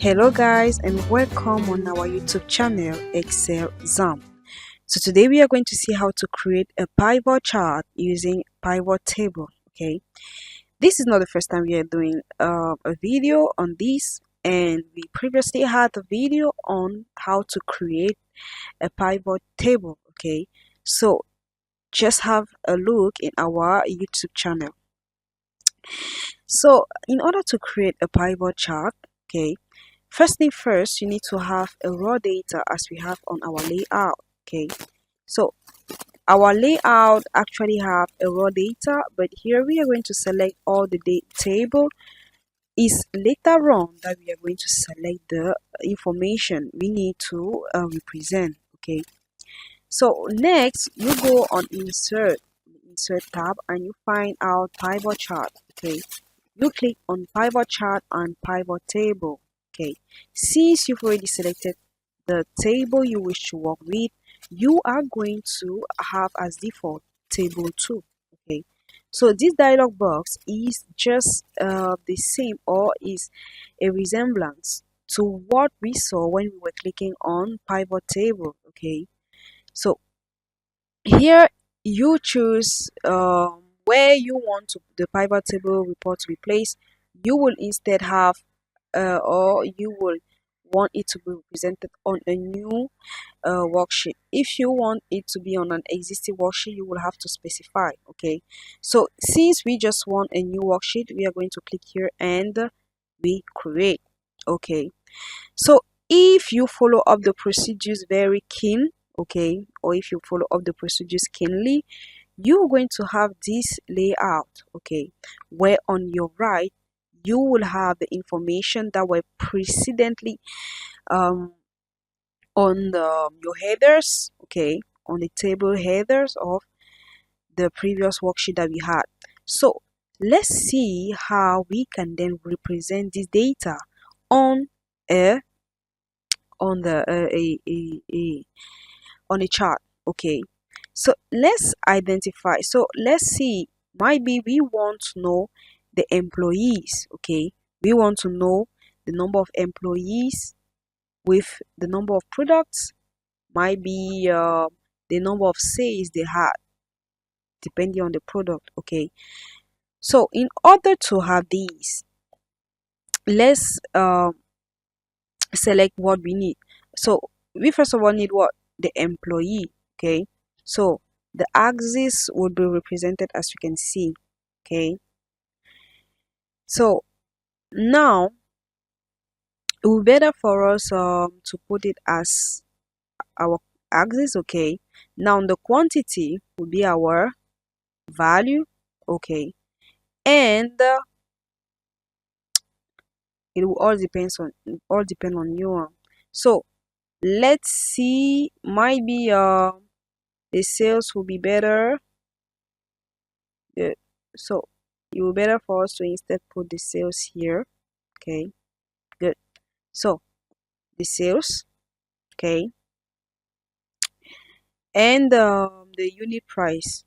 Hello guys, and welcome on our YouTube channel ExcelXam. So today we are going to see how to create a pivot chart using pivot table. Okay, this is not the first time we are doing a video on this, and we previously had a video on how to create a pivot table. Okay, so just have a look in our YouTube channel. So in order to create a pivot chart, okay, first thing first, you need to have a raw data as we have on our layout. Okay, so our layout actually have a raw data, but here we are going to select all the table. Is later on that we are going to select the information we need to represent. Okay, so next you go on insert tab and you find our pivot chart. Okay, you click on pivot chart and pivot table. Okay, since you've already selected the table you wish to work with, you are going to have as default table 2. Okay, so this dialog box is just the same, or is a resemblance to what we saw when we were clicking on pivot table. Okay, so here you choose where you want the pivot table report to be placed. You will instead have or you will want it to be represented on a new worksheet. If you want it to be on an existing worksheet, you will have to specify. Okay, so since we just want a new worksheet, we are going to click here and we create. Okay, so if you follow up the procedures very keen, okay, or if you follow up the procedures keenly, you're going to have this layout. Okay, where on your right you will have the information that were precedently on your headers. Okay, on the table headers of the previous worksheet that we had. So let's see how we can then represent this data on a on a chart. Okay, so let's identify. So let's see, maybe we want to know the employees. Okay, we want to know the number of employees with the number of products, might be the number of sales they had depending on the product. Okay, so in order to have these, let's select what we need. So we first of all need what? The employee. Okay, so the axis would be represented as you can see. Okay, so now it will be better for us to put it as our axis. Okay, now the quantity will be our value. Okay, and it will all depend on you. So let's see, might be the sales will be better. Good. So it will be better for us to instead put the sales here. Okay, good. So the sales, okay, and the unit price.